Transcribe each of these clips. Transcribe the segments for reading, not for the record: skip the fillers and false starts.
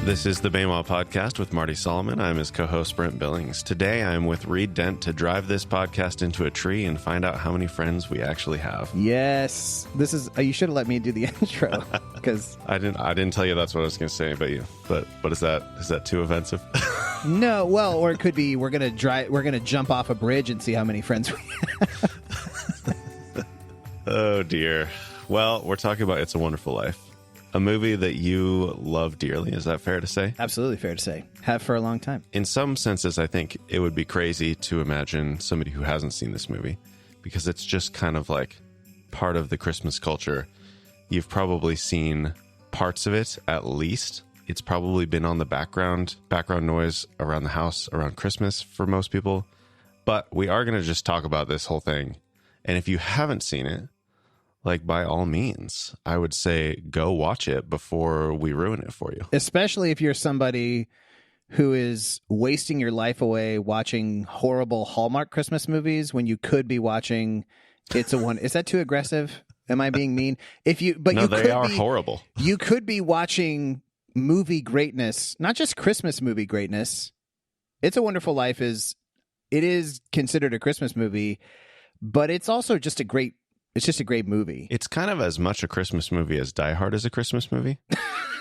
This is the Baymaw Podcast with Marty Solomon. I'm his co-host, Brent Billings. Today, I'm with Reed Dent to drive this podcast into a tree and find out how many friends we actually have. Yes. This is, you should have let me do the intro, because I didn't tell you that's what I was going to say, but is that too offensive? No, well, or it could be we're going to jump off a bridge and see how many friends we have. Oh, dear. Well, we're talking about It's a Wonderful Life. A movie that you love dearly. Is that fair to say? Absolutely fair to say. Have for a long time. In some senses, I think it would be crazy to imagine somebody who hasn't seen this movie, because it's just kind of like part of the Christmas culture. You've probably seen parts of it, at least. It's probably been on the background noise around the house around Christmas for most people. But we are going to just talk about this whole thing. And if you haven't seen it, like, by all means, I would say go watch it before we ruin it for you. Especially if you're somebody who is wasting your life away watching horrible Hallmark Christmas movies when you could be watching Is that too aggressive? Am I being mean? They are horrible. You could be watching movie greatness, not just Christmas movie greatness. It's a Wonderful Life is considered a Christmas movie, but it's also just a great movie. It's kind of as much a Christmas movie as Die Hard is a Christmas movie.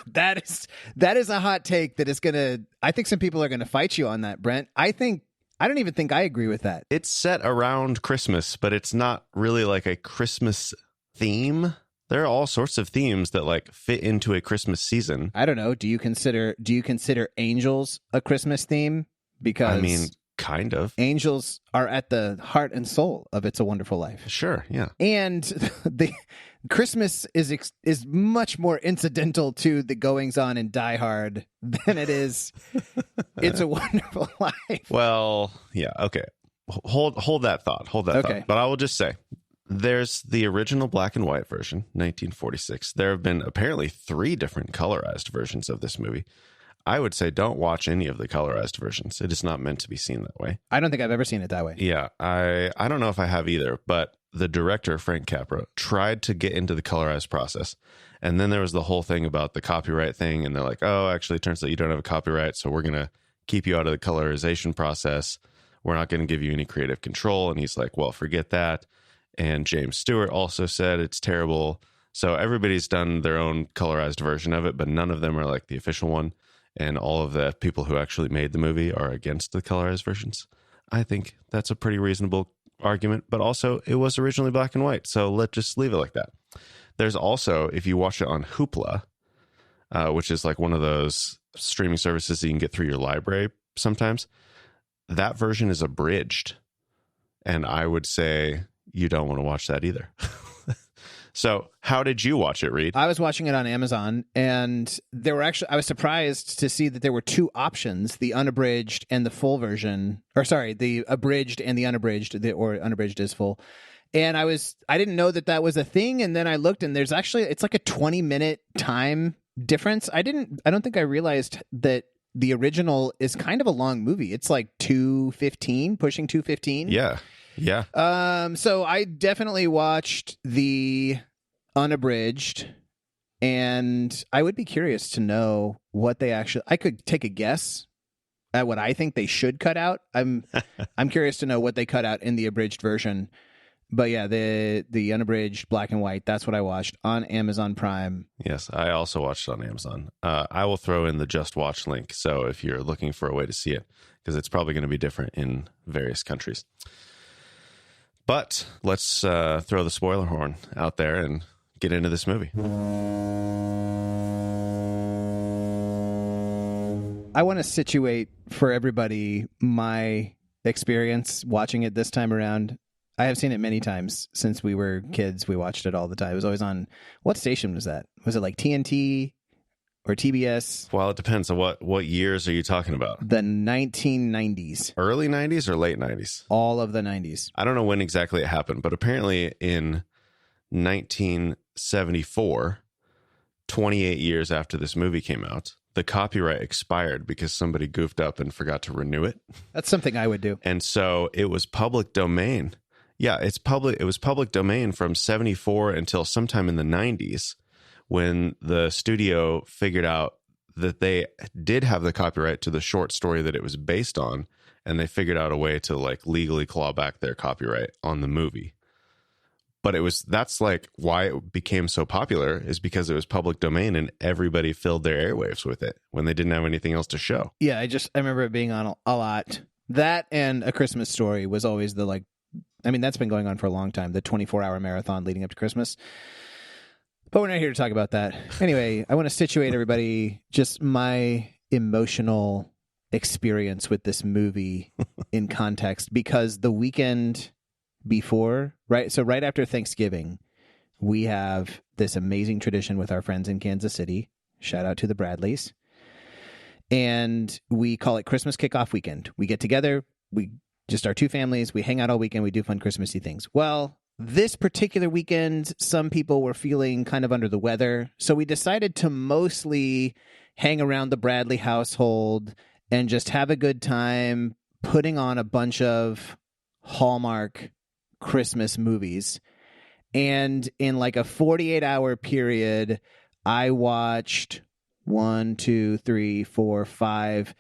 That is a hot take that is I think some people are gonna fight you on that, Brent. I don't even think I agree with that. It's set around Christmas, but it's not really like a Christmas theme. There are all sorts of themes that like fit into a Christmas season. I don't know. Do you consider Angels a Christmas theme? Because I mean, kind of. Angels are at the heart and soul of It's a Wonderful Life. Sure, yeah. And the Christmas is much more incidental to the goings on in Die Hard than it is It's a Wonderful Life. Well, yeah, okay. Hold that thought. Okay. But I will just say, there's the original black and white version, 1946. There have been apparently 3 different colorized versions of this movie. I would say don't watch any of the colorized versions. It is not meant to be seen that way. I don't think I've ever seen it that way. Yeah, I don't know if I have either, but the director, Frank Capra, tried to get into the colorized process. And then there was the whole thing about the copyright thing. And they're like, oh, actually, it turns out you don't have a copyright, so we're going to keep you out of the colorization process. We're not going to give you any creative control. And he's like, well, forget that. And James Stewart also said it's terrible. So everybody's done their own colorized version of it, but none of them are like the official one. And all of the people who actually made the movie are against the colorized versions. I think that's a pretty reasonable argument, but also it was originally black and white, so let's just leave it like that. There's also, if you watch it on Hoopla, which is like one of those streaming services that you can get through your library sometimes, that version is abridged. And I would say you don't want to watch that either. So how did you watch it, Reed? I was watching it on Amazon, and I was surprised to see that there were 2 options, the unabridged and the full version, the abridged and the unabridged, or unabridged is full. And I didn't know that was a thing. And then I looked, and it's like a 20-minute time difference. I don't think I realized that the original is kind of a long movie. It's like 2:15, pushing 2:15. Yeah. Yeah. So I definitely watched the unabridged, and I would be curious to know what I could take a guess at what I think they should cut out. I'm curious to know what they cut out in the abridged version. But yeah, the unabridged black and white, that's what I watched on Amazon Prime. Yes, I also watched it on Amazon. I will throw in the Just Watch link, so if you're looking for a way to see it, because it's probably going to be different in various countries. But let's throw the spoiler horn out there and get into this movie. I want to situate for everybody my experience watching it this time around. I have seen it many times since we were kids. We watched it all the time. It was always on, what station was that? Was it like TNT or TBS? Well, it depends on what years are you talking about? The 1990s. Early 90s or late 90s? All of the 90s. I don't know when exactly it happened, but apparently in 1974, 28 years after this movie came out, the copyright expired because somebody goofed up and forgot to renew it. That's something I would do. And so it was public domain. Yeah, it was public domain from 74 until sometime in the 90s when the studio figured out that they did have the copyright to the short story that it was based on, and they figured out a way to like legally claw back their copyright on the movie. But that's like why it became so popular, is because it was public domain and everybody filled their airwaves with it when they didn't have anything else to show. Yeah, I remember it being on a lot. That and A Christmas Story was always the like, I mean, that's been going on for a long time, the 24-hour marathon leading up to Christmas. But we're not here to talk about that. Anyway, I want to situate everybody, just my emotional experience with this movie in context, because the weekend before, right? So right after Thanksgiving, we have this amazing tradition with our friends in Kansas City. Shout out to the Bradleys. And we call it Christmas Kickoff Weekend. We get together, we just our two families, we hang out all weekend, we do fun Christmassy things. Well, this particular weekend, some people were feeling kind of under the weather. So we decided to mostly hang around the Bradley household and just have a good time putting on a bunch of Hallmark Christmas movies. And in like a 48-hour period, I watched 1, 2, 3, 4, 5,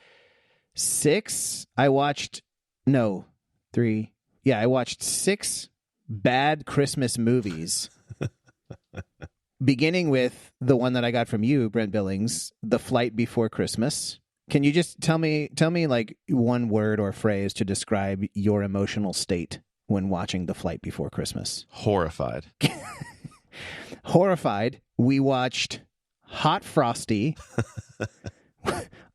6. I watched 6 bad Christmas movies. Beginning with the one that I got from you, Brent Billings, The Flight Before Christmas. Can you just tell me like one word or phrase to describe your emotional state when watching The Flight Before Christmas? Horrified. Horrified. We watched Hot Frosty.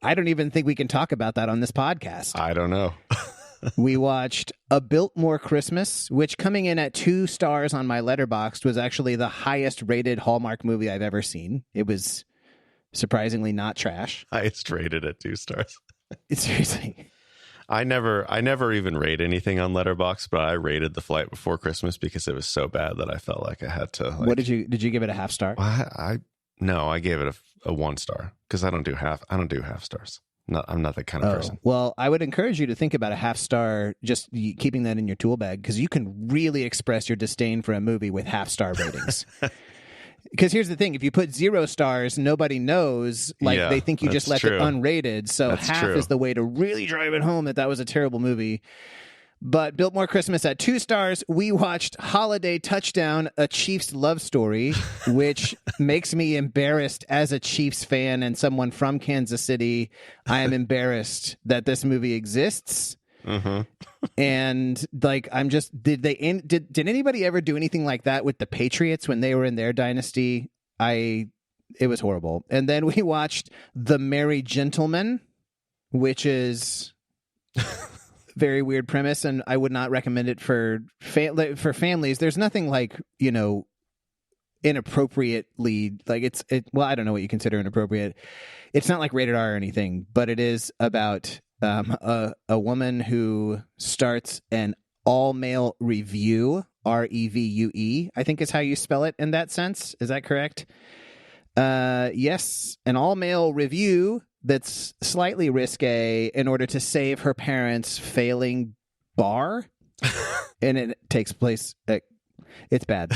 I don't even think we can talk about that on this podcast. I don't know. We watched A Biltmore Christmas, which coming in at 2 stars on my Letterboxd was actually the highest rated Hallmark movie I've ever seen. It was surprisingly not trash. Highest rated at 2 stars. Seriously. I never even rate anything on Letterboxd, but I rated The Flight Before Christmas because it was so bad that I felt like I had to. Like, what did you give it a half star? No, I gave it a 1 star because I don't do half stars. No, I'm not that kind of person. Well, I would encourage you to think about a half star, just keeping that in your tool bag, because you can really express your disdain for a movie with half star ratings. Because here's the thing, if you put 0 stars, nobody knows. Like, they think you just left it unrated. So that's half is the way to really drive it home that was a terrible movie. But Biltmore Christmas at 2 stars. We watched Holiday Touchdown, A Chiefs Love Story, which makes me embarrassed as a Chiefs fan and someone from Kansas City. I am embarrassed that this movie exists. Mm-hmm. And like, I'm just, did anybody ever do anything like that with the Patriots when they were in their dynasty? It was horrible. And then we watched The Merry Gentleman, which is very weird premise, and I would not recommend it for families. There's nothing like, inappropriately, like well, I don't know what you consider inappropriate. It's not like rated R or anything, but it is about a woman who starts an all-male review, REVUE, I think is how you spell it in that sense. Is that correct? Yes, an all-male review that's slightly risque in order to save her parents' failing bar. And it takes place at, it's bad.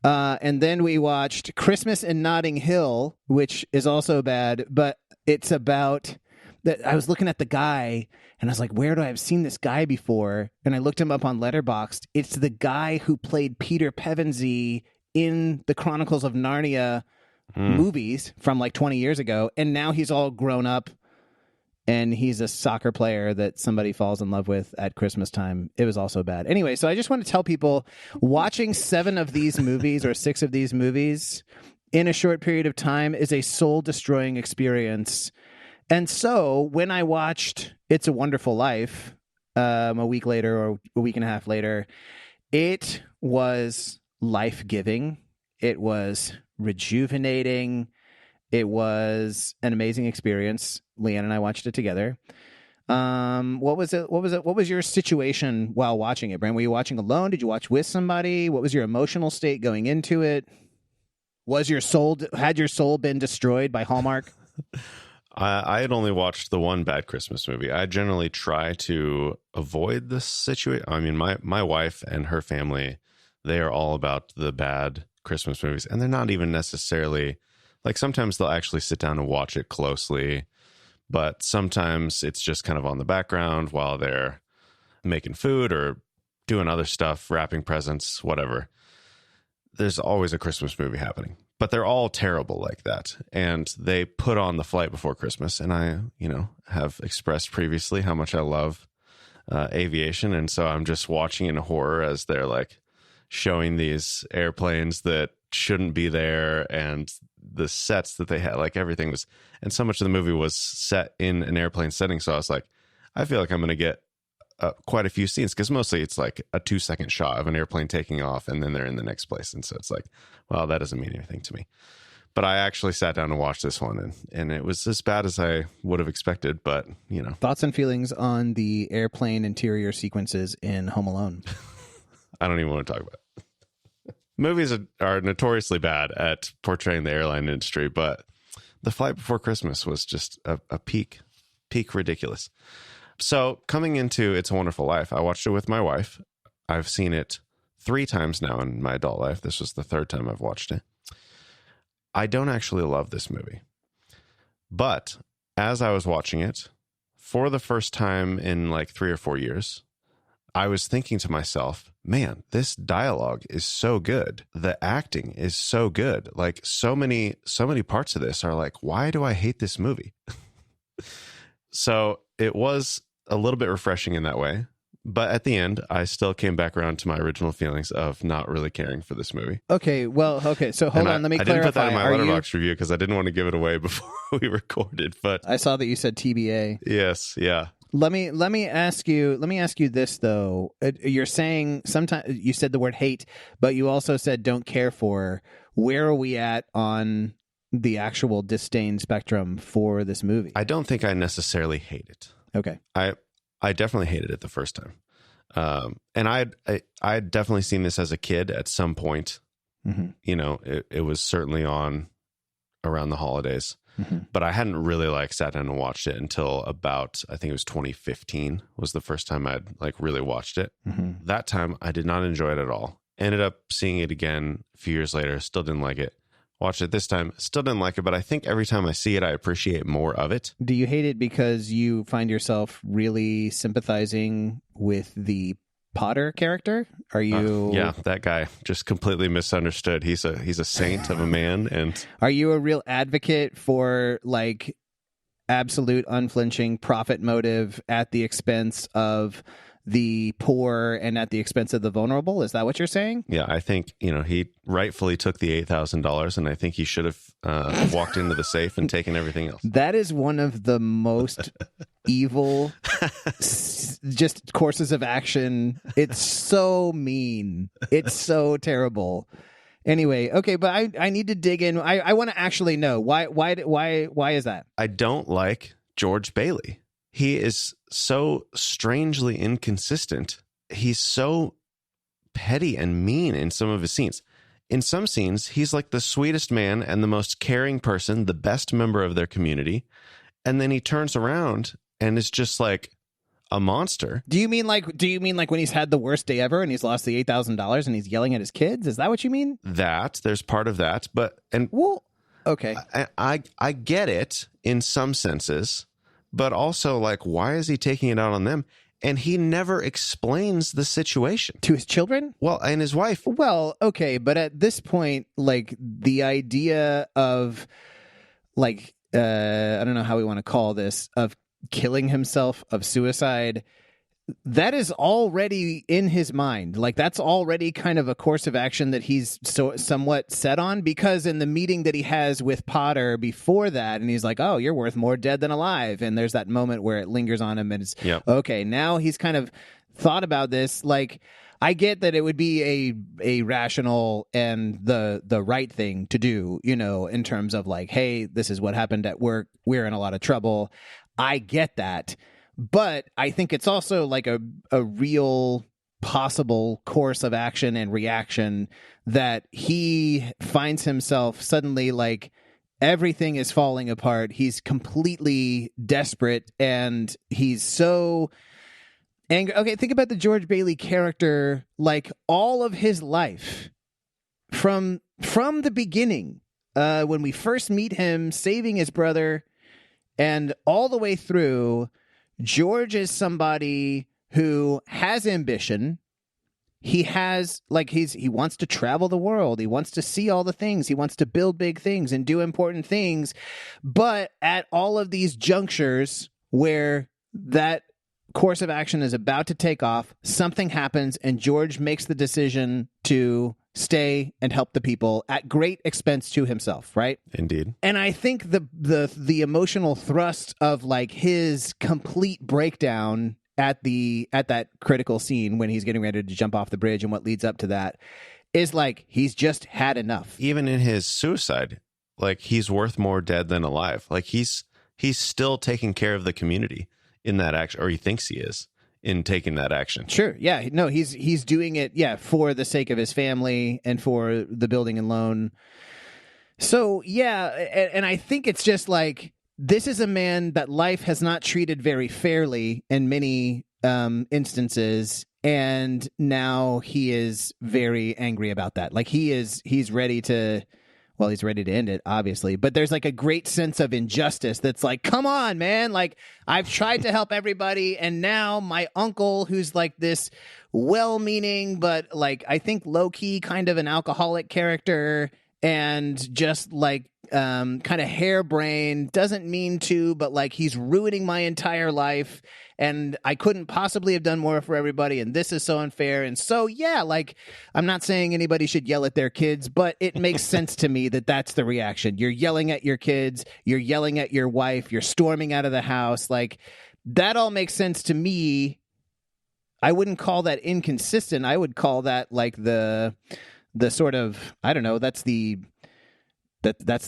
Yeah. And then we watched Christmas in Notting Hill, which is also bad, but it's about that. I was looking at the guy and I was like, where do I have seen this guy before? And I looked him up on Letterboxd. It's the guy who played Peter Pevensey in the Chronicles of Narnia movies from like 20 years ago, and now he's all grown up and he's a soccer player that somebody falls in love with at Christmas time. It was also bad. Anyway, so I just want to tell people, watching 7 of these movies or 6 of these movies in a short period of time is a soul-destroying experience. And so when I watched It's a Wonderful Life a week later or a week and a half later, it was life-giving. It was rejuvenating. It was an amazing experience. Leanne and I watched it together. What was it? What was your situation while watching it, Brent? Were you watching alone? Did you watch with somebody? What was your emotional state going into it? Had your soul been destroyed by Hallmark? I had only watched the one bad Christmas movie. I generally try to avoid this situation. I mean, my wife and her family, they are all about the bad Christmas movies, and they're not even necessarily Like sometimes they'll actually sit down and watch it closely, but sometimes it's just kind of on the background while they're making food or doing other stuff, wrapping presents, whatever. There's always a Christmas movie happening, but they're all terrible like that. And they put on The Flight Before Christmas. And I, have expressed previously how much I love aviation. And so I'm just watching in horror as they're like showing these airplanes that shouldn't be there and the sets that they had, like everything was, and so much of the movie was set in an airplane setting. So I was like, I feel like I'm going to get quite a few scenes, because mostly it's like a 2-second shot of an airplane taking off and then they're in the next place. And so it's like, well, that doesn't mean anything to me. But I actually sat down and watched this one, and it was as bad as I would have expected, but Thoughts and feelings on the airplane interior sequences in Home Alone? I don't even want to talk about it. Movies are notoriously bad at portraying the airline industry, but The Flight Before Christmas was just a peak ridiculous. So coming into It's a Wonderful Life, I watched it with my wife. I've seen it 3 times now in my adult life. This was the 3rd time I've watched it. I don't actually love this movie. But as I was watching it, for the first time in like 3 or 4 years, I was thinking to myself, man, this dialogue is so good. The acting is so good. Like so many parts of this are like, why do I hate this movie? So it was a little bit refreshing in that way. But at the end, I still came back around to my original feelings of not really caring for this movie. Okay, so hold on, let me clarify. I didn't put that in my Letterboxd review because I didn't want to give it away before we recorded. But I saw that you said TBA. Yes, yeah. Let me ask you this though. You're saying sometimes you said the word hate, but you also said don't care for. Where are we at on the actual disdain spectrum for this movie? I don't think I necessarily hate it. Okay. I definitely hated it the first time. And I'd definitely seen this as a kid at some point. Mm-hmm. It was certainly on around the holidays. Mm-hmm. But I hadn't really sat down and watched it until about, I think it was 2015 was the first time I'd really watched it. Mm-hmm. That time I did not enjoy it at all. Ended up seeing it again a few years later, still didn't like it. Watched it this time, still didn't like it, but I think every time I see it, I appreciate more of it. Do you hate it because you find yourself really sympathizing with the Potter character? Are you? Yeah, that guy just completely misunderstood. He's a saint of a man, and are you a real advocate for absolute unflinching profit motive at the expense of the poor and at the expense of the vulnerable? Is that what you're saying? Yeah, I think, he rightfully took the $8,000, and I think he should have walked into the safe and taken everything else. That is one of the most evil just courses of action. It's so mean. It's so terrible. Anyway, okay, but I need to dig in. I want to actually know why is that? I don't like George Bailey. He is so strangely inconsistent. He's so petty and mean in some of his scenes. In some scenes, he's like the sweetest man and the most caring person, the best member of their community. And then he turns around and is just like a monster. Do you mean like when he's had the worst day ever and he's lost the $8,000 and he's yelling at his kids? Is that what you mean? There's part of that, okay. I get it in some senses. But also, why is he taking it out on them? And he never explains the situation. To his children? Well, and his wife. Well, okay, but at this point, the idea of, I don't know how we want to call this, of killing himself, of suicide, that is already in his mind. That's already kind of a course of action that he's somewhat set on, because in the meeting that he has with Potter before that, and he's like, oh, you're worth more dead than alive. And there's that moment where it lingers on him and it's, okay, now he's kind of thought about this. I get that it would be a rational and the right thing to do, in terms of hey, this is what happened at work. We're in a lot of trouble. I get that. But I think it's also a real possible course of action and reaction that he finds himself suddenly everything is falling apart. He's completely desperate and he's so angry. Okay, think about the George Bailey character, all of his life from the beginning when we first meet him saving his brother, and all the way through, George is somebody who has ambition. He has, like, he wants to travel the world. He wants to see all the things. He wants to build big things and do important things. But at all of these junctures where that course of action is about to take off, something happens, and George makes the decision to stay and help the people at great expense to himself, right? Indeed. And I think the emotional thrust of, like, his complete breakdown at that critical scene when he's getting ready to jump off the bridge and what leads up to that is, like, he's just had enough. Even in his suicide, like, he's worth more dead than alive. Like, he's still taking care of the community in that action, or he thinks he is in taking that action. Sure. Yeah. No, he's doing it, yeah, for the sake of his family and for the building and loan. So, yeah, and I think it's just like, this is a man that life has not treated very fairly in many instances, and now he is very angry about that. Like, he's ready to end it, obviously, but there's, like, a great sense of injustice that's like, come on, man, like, I've tried to help everybody, and now my uncle, who's, like, this well-meaning but, like, I think low-key kind of an alcoholic character, and just, like, kind of harebrained, doesn't mean to, but, like, he's ruining my entire life, and I couldn't possibly have done more for everybody, and this is so unfair. And so, yeah, like, I'm not saying anybody should yell at their kids, but it makes sense to me that that's the reaction. You're yelling at your kids, you're yelling at your wife, you're storming out of the house. Like, that all makes sense to me. I wouldn't call that inconsistent. I would call that, like, the sort of, I don't know, that's the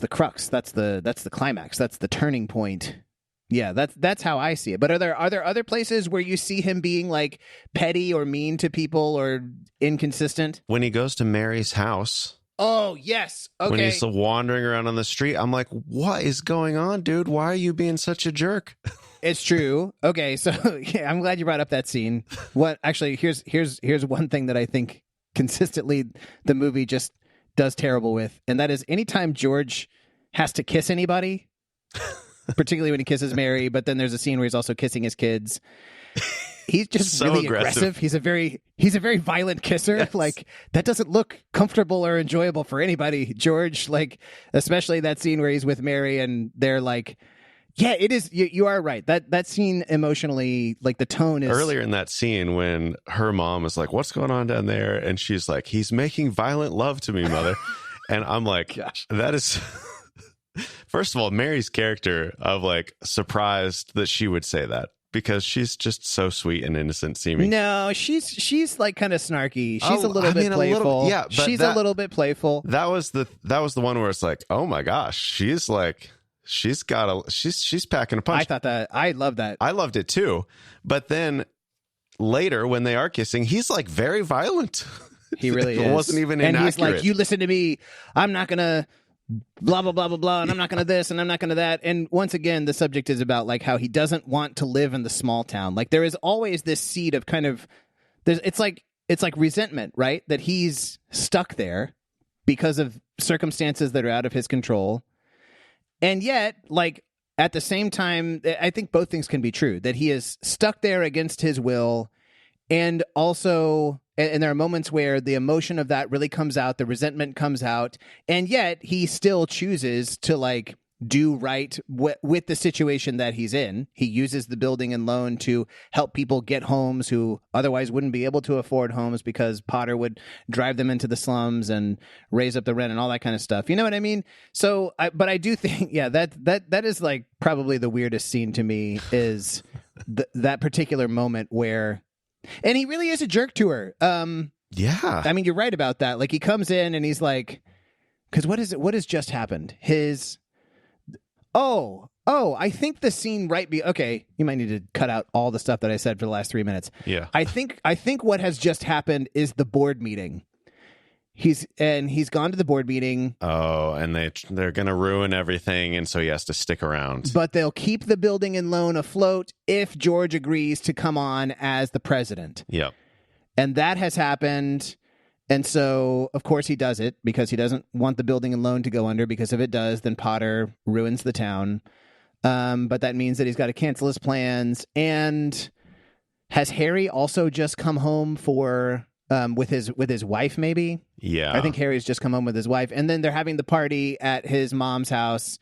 crux, that's the climax, that's the turning point. Yeah, that's how I see it. But are there other places where you see him being, like, petty or mean to people or inconsistent? When he goes to Mary's house. Oh, yes. Okay. When he's wandering around on the street, I'm like, what is going on, dude? Why are you being such a jerk? It's true. Okay, so yeah, I'm glad you brought up that scene. What actually, here's one thing that I think consistently the movie just does terrible with, and that is anytime George has to kiss anybody, particularly when he kisses Mary, but then there's a scene where he's also kissing his kids. He's just so really aggressive. He's a very violent kisser. Yes. Like, that doesn't look comfortable or enjoyable for anybody, George. Like, especially that scene where he's with Mary and they're like, yeah, it is. You are right. That scene emotionally, like, the tone is earlier in that scene when her mom is like, "What's going on down there?" and she's like, "He's making violent love to me, mother." And I'm like, gosh, that is. First of all, Mary's character of, like, surprised that she would say that because she's just so sweet and innocent seeming. No, she's like kind of snarky. She's a little bit playful. Yeah, but she's a little bit playful. That was the one where it's like, oh my gosh, she's like. She's packing a punch. I love that. I loved it too. But then later when they are kissing, he's, like, very violent. He really is. It wasn't even inaccurate. And he's like, you listen to me. I'm not going to blah, blah, blah, blah, blah. And I'm not going to this and I'm not going to that. And once again, the subject is about, like, how he doesn't want to live in the small town. Like, there is always this seed of kind of, it's like resentment, right? That he's stuck there because of circumstances that are out of his control. And yet, like, at the same time, I think both things can be true, that he is stuck there against his will. And also, and there are moments where the emotion of that really comes out, the resentment comes out, and yet he still chooses to, like, do right with the situation that he's in. He uses the building and loan to help people get homes who otherwise wouldn't be able to afford homes because Potter would drive them into the slums and raise up the rent and all that kind of stuff. You know what I mean? So, but I do think, yeah, that is, like, probably the weirdest scene to me is that particular moment where, and he really is a jerk to her. Yeah. I mean, you're right about that. Like, he comes in and he's like, because what has just happened? I think the scene okay, you might need to cut out all the stuff that I said for the last 3 minutes. Yeah. I think what has just happened is the board meeting. He's gone to the board meeting. Oh, and they're going to ruin everything, and so he has to stick around. But they'll keep the building and loan afloat if George agrees to come on as the president. Yep. And that has happened. And so, of course, he does it because he doesn't want the building and loan to go under, because if it does, then Potter ruins the town. But that means that he's got to cancel his plans. And has Harry also just come home for with his wife, maybe? Yeah. I think Harry's just come home with his wife. And then they're having the party at his mom's house,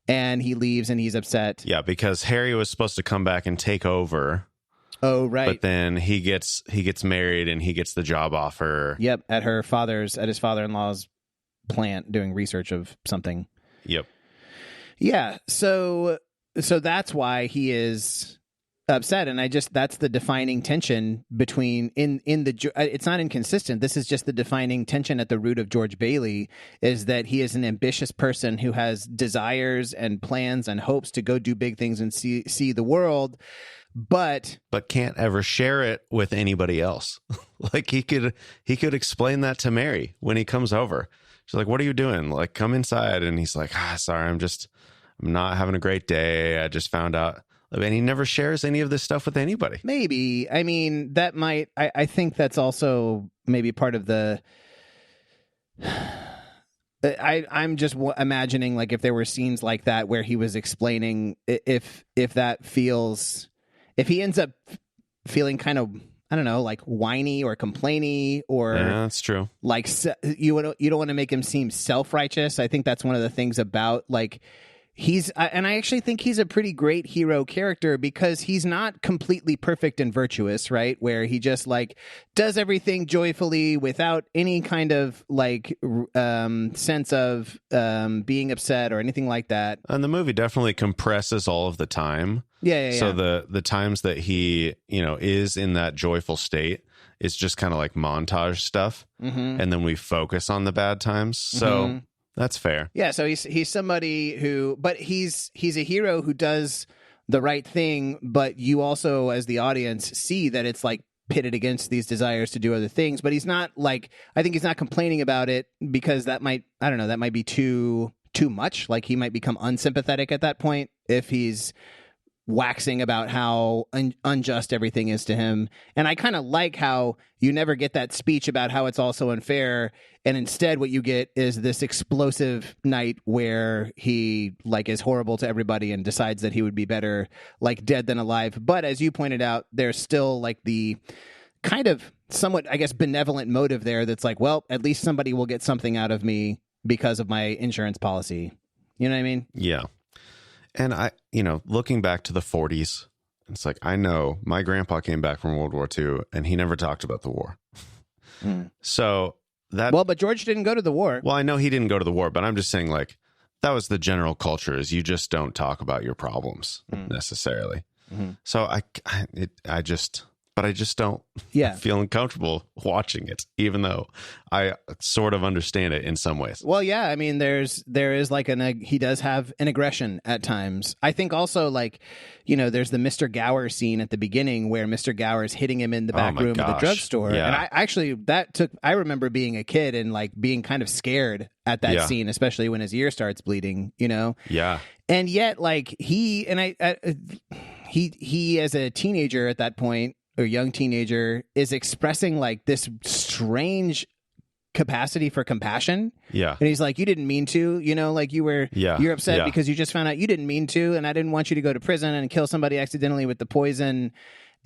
and he leaves and he's upset. Yeah, because Harry was supposed to come back and take over. Oh, right. But then he gets married and he gets the job offer. Yep, at his father-in-law's plant doing research of something. Yep. Yeah, so that's why he is upset, and that's the defining tension between it's not inconsistent. This is just the defining tension at the root of George Bailey, is that he is an ambitious person who has desires and plans and hopes to go do big things and see the world, but can't ever share it with anybody else. Like he could explain that to Mary when he comes over. She's like, "What are you doing? Like, come inside." And he's like, "Sorry, I'm not having a great day. I just found out." And he never shares any of this stuff with anybody. Maybe. I mean, that might, I think that's also maybe part of the, I'm just imagining, like, if there were scenes like that where he was explaining if he ends up feeling kind of, I don't know, like whiny or complainy, or yeah, that's true. Like you don't want to make him seem self-righteous. I think that's one of the things about, like, and I actually think he's a pretty great hero character, because he's not completely perfect and virtuous, right? Where he just like does everything joyfully without any kind of like sense of being upset or anything like that. And the movie definitely compresses all of the time. Yeah. So the times that he, is in that joyful state is just kind of like montage stuff. Mm-hmm. And then we focus on the bad times. So Mm-hmm. That's fair. Yeah, so he's somebody but he's a hero who does the right thing, but you also, as the audience, see that it's like pitted against these desires to do other things. But he's not like, I think he's not complaining about it, because that might be too much. Like, he might become unsympathetic at that point if he's waxing about how unjust everything is to him. And I kind of like how you never get that speech about how it's all so unfair, and instead what you get is this explosive night where he like is horrible to everybody and decides that he would be better like dead than alive. But as you pointed out, there's still like the kind of somewhat, I guess, benevolent motive there that's like, well, at least somebody will get something out of me because of my insurance policy. You know what I mean? Yeah. And looking back to the 40s, it's like, I know my grandpa came back from World War II and he never talked about the war. So but George didn't go to the war. Well, I know he didn't go to the war, but I'm just saying, like, that was the general culture, is you just don't talk about your problems necessarily. Mm-hmm. So I just don't feel uncomfortable watching it, even though I sort of understand it in some ways. Well, yeah, I mean, there is like he does have an aggression at times. I think also, like, there's the Mr. Gower scene at the beginning where Mr. Gower is hitting him in the back room of the drugstore. Yeah. And I remember being a kid and like being kind of scared at that scene, especially when his ear starts bleeding, Yeah. And yet, like, he as a teenager at that point, or young teenager, is expressing like this strange capacity for compassion. Yeah. And he's like, you didn't mean to, like you're upset because you just found out you didn't mean to, and I didn't want you to go to prison and kill somebody accidentally with the poison.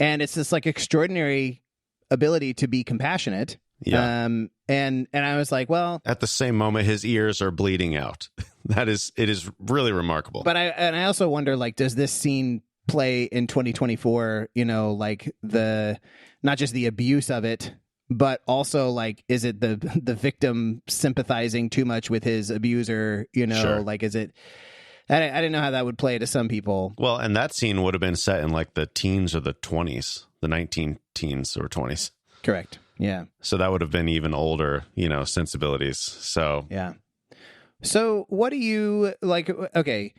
And it's this like extraordinary ability to be compassionate. Yeah. And I was like, well, at the same moment his ears are bleeding out. It is really remarkable. But I also wonder, like, does this scene play in 2024, like not just the abuse of it, but also like, is it the victim sympathizing too much with his abuser, Sure. Like, is it, I didn't know how that would play to some people. Well, and that scene would have been set in like the teens or the 20s, the 19 teens or 20s. Correct. Yeah. So that would have been even older, sensibilities. So yeah. So what do you like? Okay.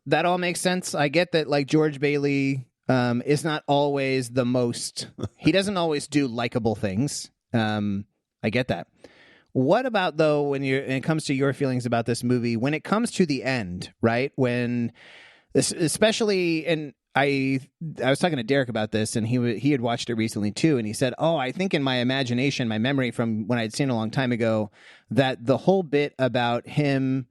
That all makes sense. I get that, like, George Bailey is not always the most, he doesn't always do likable things. I get that. What about, though, when it comes to your feelings about this movie, when it comes to the end, right? When this, especially, and I was talking to Derek about this, and he had watched it recently too, and he said, "Oh, I think in my imagination, my memory from when I'd seen it a long time ago, that the whole bit about him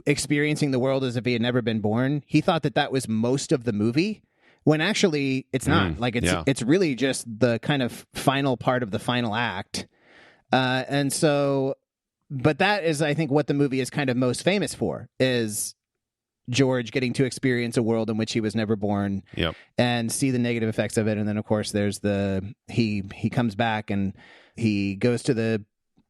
experiencing the world as if he had never been born, he thought that was most of the movie, when actually it's not. Like it's really just the kind of final part of the final act, and so, but that is, I think, what the movie is kind of most famous for is." George getting to experience a world in which he was never born and see the negative effects of it. And then, of course, there's he comes back and he goes to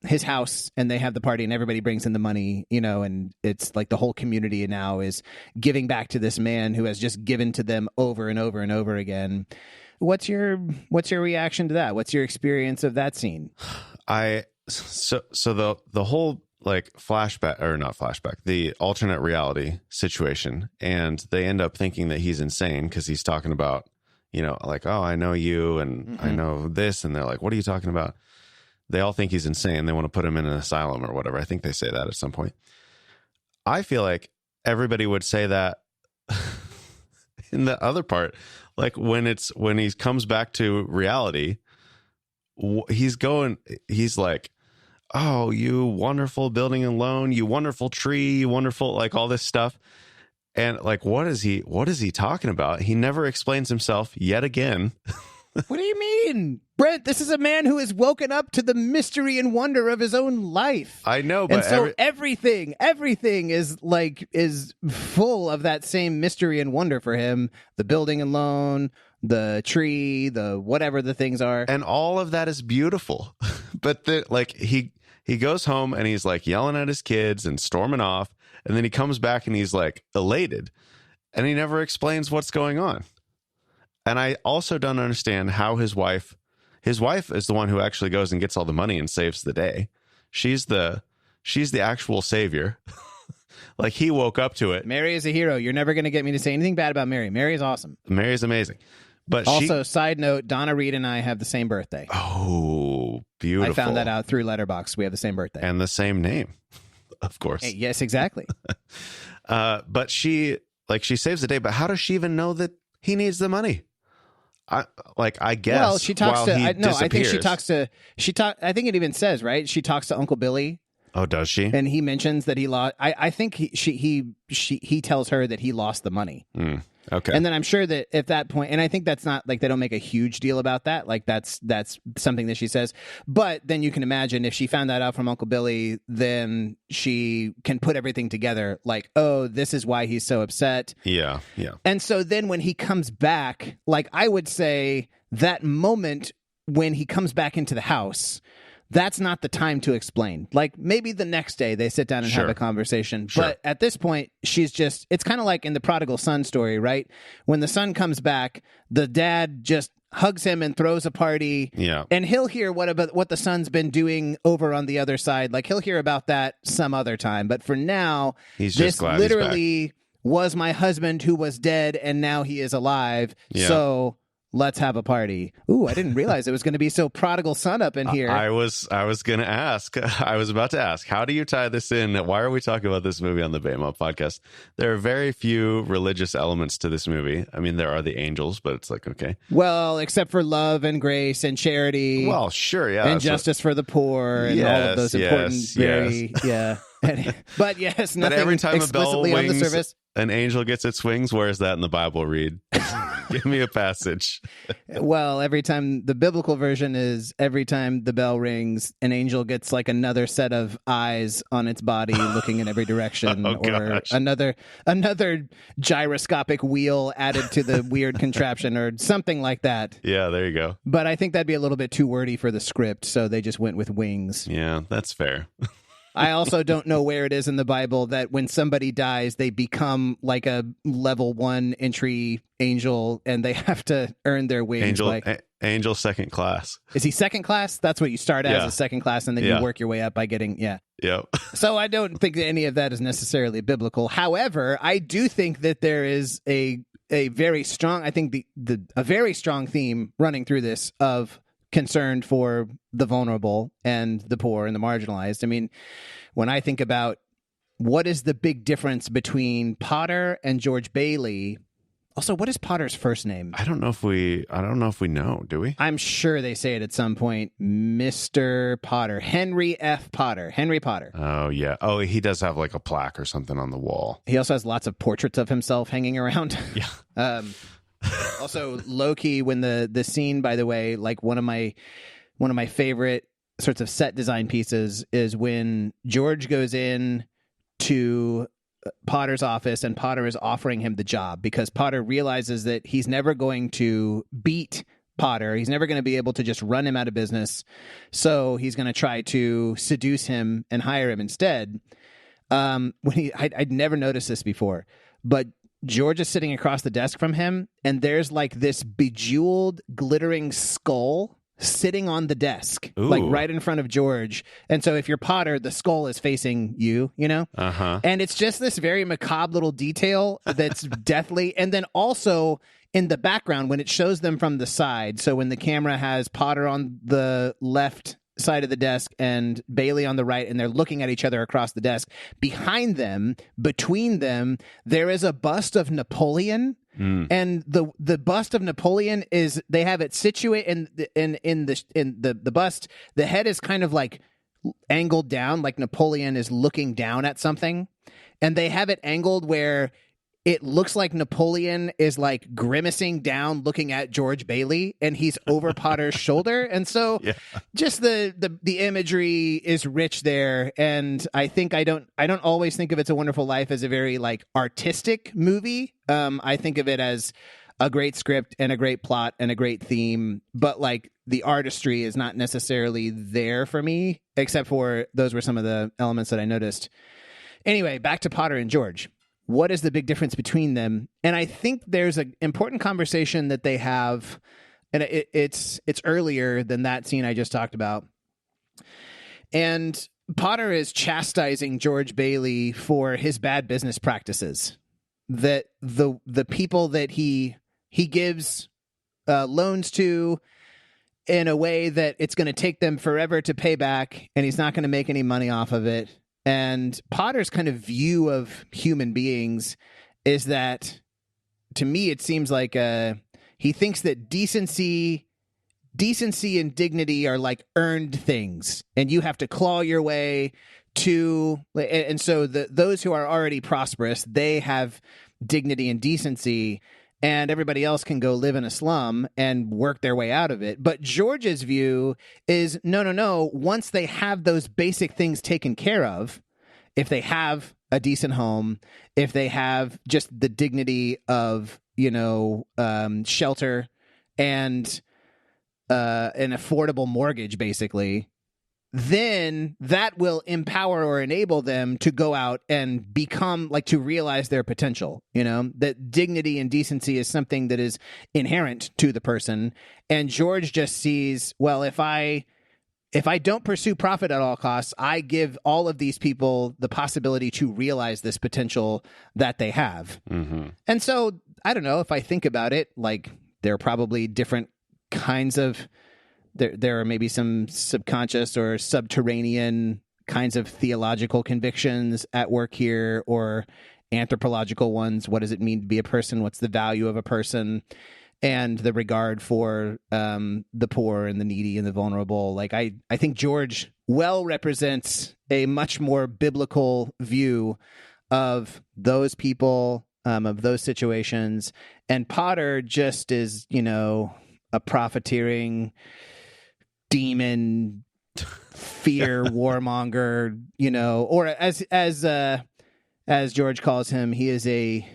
his house and they have the party and everybody brings in the money, and it's like the whole community now is giving back to this man who has just given to them over and over and over again. What's your reaction to that? What's your experience of that scene? So the whole like flashback, or not flashback, the alternate reality situation, and they end up thinking that he's insane because he's talking about, like, oh, I know you and I know this, and they're like, what are you talking about? They all think he's insane. They want to put him in an asylum or whatever. I think they say that at some point. I feel like everybody would say that in the other part, like when he comes back to reality, he's like, oh, you wonderful building and loan, you wonderful tree, you wonderful, like all this stuff. And like, what is he talking about? He never explains himself yet again. What do you mean? Brent, this is a man who has woken up to the mystery and wonder of his own life. I know, but and so everything is full of that same mystery and wonder for him. The building and loan, the tree, the whatever the things are. And all of that is beautiful. But he goes home and he's like yelling at his kids and storming off. And then he comes back and he's like elated. And he never explains what's going on. And I also don't understand how his wife is the one who actually goes and gets all the money and saves the day. She's the actual savior. Like, he woke up to it. Mary is a hero. You're never going to get me to say anything bad about Mary. Mary is awesome. Mary is amazing. But also, side note, Donna Reed and I have the same birthday. Oh, beautiful. I found that out through Letterboxd. We have the same birthday. And the same name, of course. Hey, yes, exactly. But she saves the day, but how does she even know that he needs the money? I guess. Well, she talks to. I think she talks to. I think it even says, right? She talks to Uncle Billy. Oh, does she? And he mentions that he lost. I think he tells her that he lost the money. Okay. And then I'm sure that at that point, and I think that's not like they don't make a huge deal about that. Like that's something that she says. But then you can imagine if she found that out from Uncle Billy, then she can put everything together. Like, oh, this is why he's so upset. Yeah. And so then when he comes back, like I would say that moment when he comes back into the house, that's not the time to explain. Like maybe the next day they sit down and have a conversation. Sure. But at this point, it's kind of like in the prodigal son story, right? When the son comes back, the dad just hugs him and throws a party. Yeah. And he'll hear what the son's been doing over on the other side. Like he'll hear about that some other time. But for now, he's just glad literally he's back. Was my husband who was dead and now he is alive. Yeah. So let's have a party. Ooh, I didn't realize it was going to be so prodigal son up in here. I was going to ask. I was about to ask, how do you tie this in? Why are we talking about this movie on the Bama podcast? There are very few religious elements to this movie. I mean, there are the angels, but it's like, okay. Well, except for love and grace and charity. Well, sure, yeah. And justice for the poor and all of those important, yeah. But yes, nothing but every time explicitly a bell on the wings, surface. An angel gets its wings. Where is that in the Bible? Read. Give me a passage. Well, every time the biblical version is every time the bell rings, an angel gets like another set of eyes on its body looking in every direction, or another gyroscopic wheel added to the weird contraption or something like that. Yeah, there you go. But I think that'd be a little bit too wordy for the script, so they just went with wings. Yeah, that's fair. I also don't know where it is in the Bible that when somebody dies, they become like a level 1 entry angel and they have to earn their wings. Angel second class. Is he second class? That's what you start as a second class, and then you work your way up by getting, Yep. So I don't think that any of that is necessarily biblical. However, I do think that there is a very strong, I think a very strong theme running through this of concerned for the vulnerable and the poor and the marginalized. I mean, when I think about what is the big difference between Potter and George Bailey, Also, what is Potter's first name? I don't know if we know, do we? I'm sure they say it at some point. Mr. Potter. Henry F. Potter. Henry Potter. Oh, yeah. Oh, he does have like a plaque or something on the wall. He also has lots of portraits of himself hanging around. Yeah. Also, Loki, when the scene, by the way, like one of my favorite sorts of set design pieces is when George goes in to Potter's office and Potter is offering him the job because Potter realizes that he's never going to beat Potter. He's never going to be able to just run him out of business. So he's going to try to seduce him and hire him instead. I'd never noticed this before, but George is sitting across the desk from him and there's like this bejeweled, glittering skull sitting on the desk, Ooh. like right in front of George. And so if you're Potter, the skull is facing you, you know? Uh-huh. And it's just this very macabre little detail that's deathly. And then also in the background, when it shows them from the side, so when the camera has Potter on the left side of the desk and Bailey on the right, and they're looking at each other across the desk, behind them, between them, there is a bust of Napoleon. And the bust of Napoleon is, they have it situated in the bust. The head is kind of like angled down, like Napoleon is looking down at something, and they have it angled where it looks like Napoleon is like grimacing down, looking at George Bailey, and he's over Potter's shoulder. And so, just the imagery is rich there. And I think I don't always think of It's a Wonderful Life as a very like artistic movie. I think of it as a great script and a great plot and a great theme, but like the artistry is not necessarily there for me, except for those were some of the elements that I noticed. Anyway, back to Potter and George. What is the big difference between them? And I think there's an important conversation that they have, and it's earlier than that scene I just talked about. And Potter is chastising George Bailey for his bad business practices. That the people that he gives loans to in a way that it's going to take them forever to pay back, and he's not going to make any money off of it. And Potter's kind of view of human beings is that, to me, it seems like he thinks that decency and dignity are like earned things, and you have to claw your way to. And so those who are already prosperous, they have dignity and decency, and everybody else can go live in a slum and work their way out of it. But George's view is no. Once they have those basic things taken care of, if they have a decent home, if they have just the dignity of, shelter and an affordable mortgage, basically, then that will empower or enable them to go out and become, like, to realize their potential. That dignity and decency is something that is inherent to the person. And George just sees, well, if I don't pursue profit at all costs, I give all of these people the possibility to realize this potential that they have. Mm-hmm. And so, I don't know, if I think about it, like, there are probably different kinds of, there are maybe some subconscious or subterranean kinds of theological convictions at work here, or anthropological ones. What does it mean to be a person? What's the value of a person? And the regard for the poor and the needy and the vulnerable. Like, I think George well represents a much more biblical view of those people, of those situations. And Potter just is, a profiteering demon, fear warmonger, or as George calls him, he is a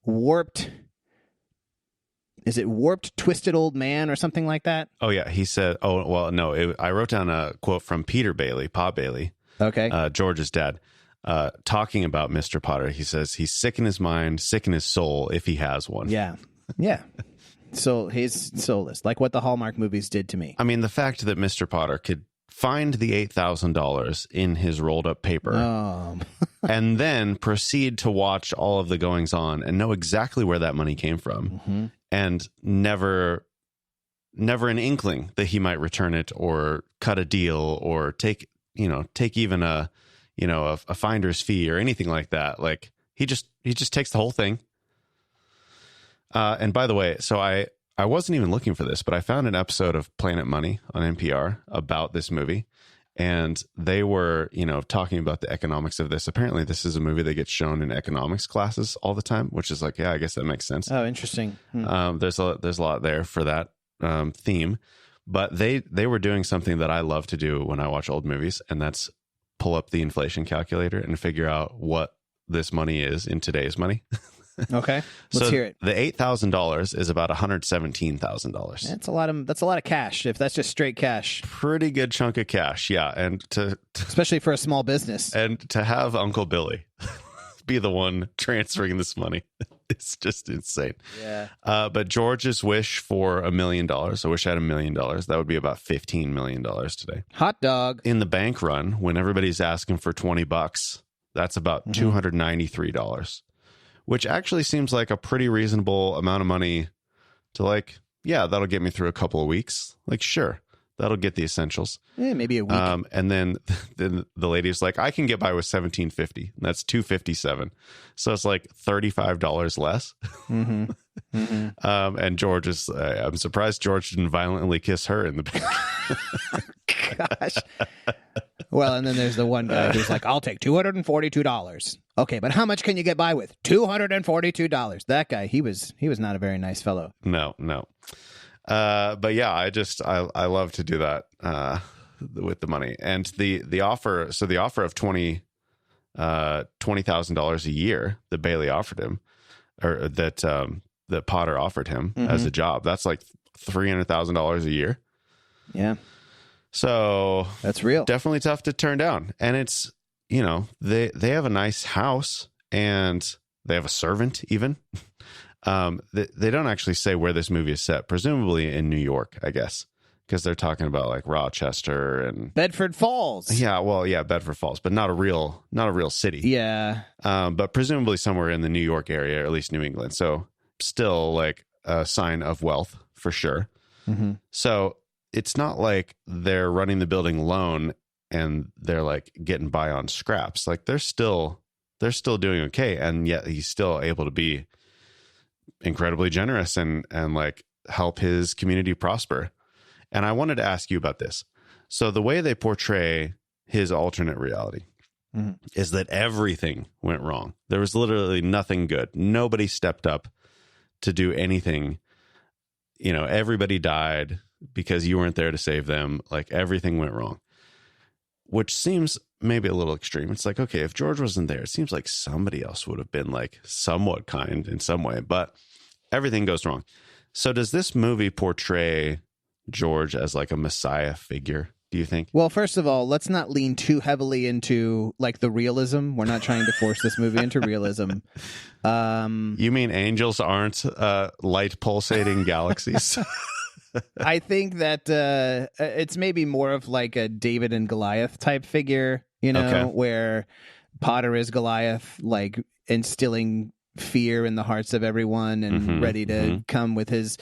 warped. Is it warped, twisted old man or something like that? Oh, yeah. He said, I wrote down a quote from Peter Bailey, Pa Bailey. Okay. George's dad, talking about Mr. Potter. He says he's sick in his mind, sick in his soul, if he has one. Yeah. Yeah. So he's soulless, like what the Hallmark movies did to me. I mean, the fact that Mr. Potter could find the $8,000 in his rolled up paper and then proceed to watch all of the goings on and know exactly where that money came from. Mm-hmm. And never an inkling that he might return it or cut a deal or take even a finder's fee or anything like that. Like, he just takes the whole thing. And by the way, so I wasn't even looking for this, but I found an episode of Planet Money on NPR about this movie. And they were, talking about the economics of this. Apparently, this is a movie that gets shown in economics classes all the time, which is like, yeah, I guess that makes sense. Oh, interesting. There's a lot there for that theme. But they were doing something that I love to do when I watch old movies, and that's pull up the inflation calculator and figure out what this money is in today's money. Okay, let's hear it. The $8,000 is about $117,000. That's a lot of cash. If that's just straight cash, pretty good chunk of cash, yeah. And especially for a small business, and to have Uncle Billy be the one transferring this money, it's just insane. Yeah. But George's wish for $1 million. I wish I had $1 million. That would be about $15 million today. Hot dog. In the bank run, when everybody's asking for $20, that's about $293. Which actually seems like a pretty reasonable amount of money to like, yeah, that'll get me through a couple of weeks. Like, sure, that'll get the essentials. Yeah, maybe a week. And then the lady's like, I can get by with $1,750. And that's $257. So it's like $35 less. And George is, I'm surprised George didn't violently kiss her in the bank. Gosh. Well, and then there's the one guy who's like, I'll take $242. Okay, but how much can you get by with? $242. That guy, he was not a very nice fellow. No. But yeah, I love to do that with the money. And the offer of $20,000 a year that Bailey offered him, or that Potter offered him as a job, that's like $300,000 a year. Yeah. So that's real. Definitely tough to turn down. And it's, they have a nice house and they have a servant even. They don't actually say where this movie is set, presumably in New York, I guess, because they're talking about like Rochester and Bedford Falls. Yeah, well, yeah, Bedford Falls, but not a real city. Yeah. But presumably somewhere in the New York area, or at least New England. So still like a sign of wealth for sure. So it's not like they're running the building alone and they're like getting by on scraps. Like they're still doing okay. And yet he's still able to be incredibly generous and like help his community prosper. And I wanted to ask you about this. So the way they portray his alternate reality is that everything went wrong. There was literally nothing good. Nobody stepped up to do anything. Everybody died because you weren't there to save them. Like everything went wrong, which seems maybe a little extreme. It's like, okay, if George wasn't there, it seems like somebody else would have been like somewhat kind in some way, but everything goes wrong. So does this movie portray George as like a messiah figure, do you think? Well, first of all, let's not lean too heavily into like the realism. We're not trying to force this movie into realism. You mean angels aren't light pulsating galaxies? I think that it's maybe more of like a David and Goliath type figure, where Potter is Goliath, like instilling fear in the hearts of everyone and ready to come with his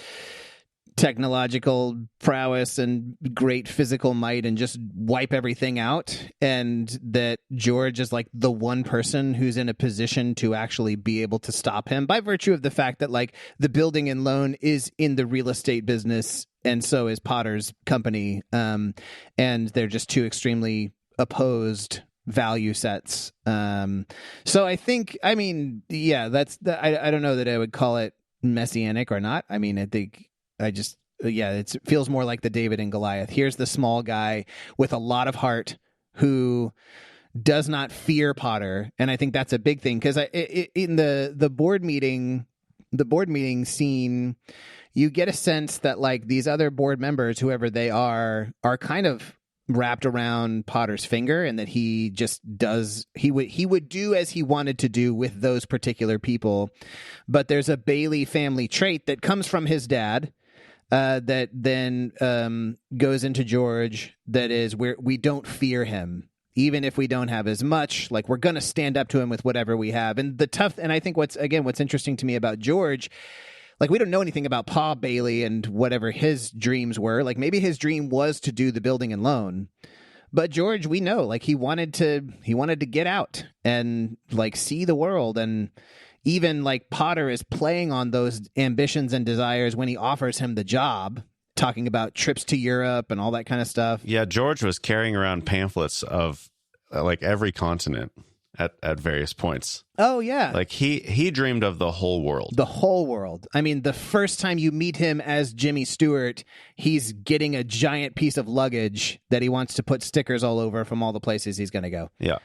technological prowess and great physical might and just wipe everything out. And that George is like the one person who's in a position to actually be able to stop him by virtue of the fact that like the building and loan is in the real estate business. And so is Potter's company. And they're just two extremely opposed value sets. So I think, I don't know that I would call it messianic or not. I mean, I think it feels more like the David and Goliath. Here's the small guy with a lot of heart who does not fear Potter. And I think that's a big thing because in the board meeting scene, you get a sense that like these other board members, whoever they are kind of wrapped around Potter's finger, and that he just he would do as he wanted to do with those particular people. But there's a Bailey family trait that comes from his dad that then goes into George, that is where we don't fear him. Even if we don't have as much, like we're going to stand up to him with whatever we have. And I think what's interesting to me about George, like we don't know anything about Pa Bailey and whatever his dreams were. Like maybe his dream was to do the building and loan. But George, we know, like he wanted to get out and like see the world. And even like Potter is playing on those ambitions and desires when he offers him the job, talking about trips to Europe and all that kind of stuff. Yeah, George was carrying around pamphlets of like every continent at various points. Oh, yeah. Like he dreamed of the whole world. The whole world. I mean, the first time you meet him as Jimmy Stewart, he's getting a giant piece of luggage that he wants to put stickers all over from all the places he's going to go. Yeah.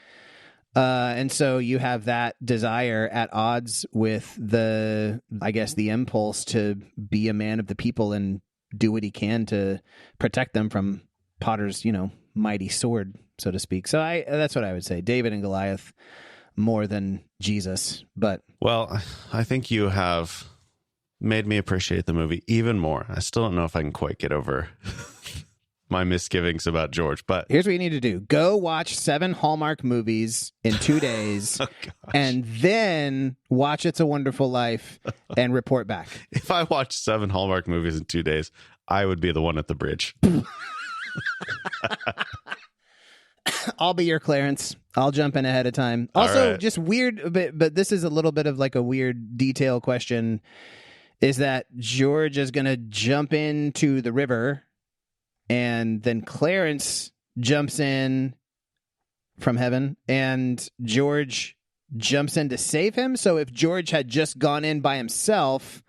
And so you have that desire at odds with the impulse to be a man of the people and do what he can to protect them from Potter's, mighty sword, so to speak. So that's what I would say. David and Goliath more than Jesus. But well, I think you have made me appreciate the movie even more. I still don't know if I can quite get over my misgivings about George, but here's what you need to do. Go watch 7 Hallmark movies in 2 days and then watch It's a Wonderful Life and report back. If I watched 7 Hallmark movies in 2 days, I would be the one at the bridge. I'll be your Clarence. I'll jump in ahead of time. Also, right. Just weird, but this is a little bit of like a weird detail question, is that George is going to jump into the river and then Clarence jumps in from heaven and George jumps in to save him. So if George had just gone in by himself,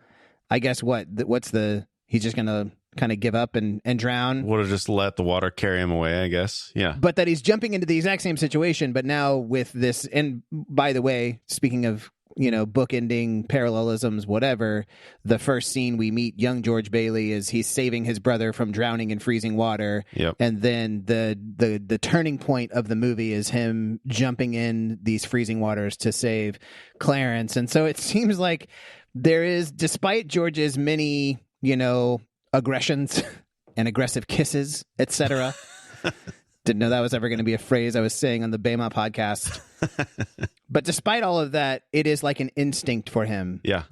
I guess he's just going to kind of give up and drown. Would have just let the water carry him away, I guess. Yeah. But that he's jumping into the exact same situation, but now with this, and by the way, speaking of, bookending parallelisms, whatever, the first scene we meet young George Bailey is he's saving his brother from drowning in freezing water. Yep. And then the turning point of the movie is him jumping in these freezing waters to save Clarence. And so it seems like there is, despite George's many, aggressions and aggressive kisses, etc. Didn't know that was ever going to be a phrase I was saying on the Bema podcast. But despite all of that, it is like an instinct for him. Yeah.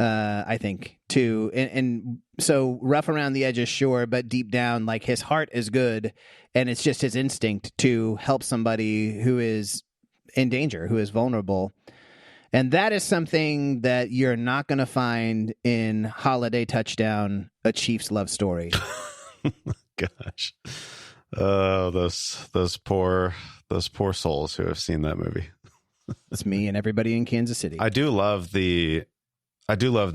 I think to and so rough around the edges, sure, but deep down, like his heart is good, and it's just his instinct to help somebody who is in danger, who is vulnerable. And that is something that you're not going to find in Holiday Touchdown, a Chiefs love story. Gosh. Oh, those poor souls who have seen that movie. It's me and everybody in Kansas City. I do love that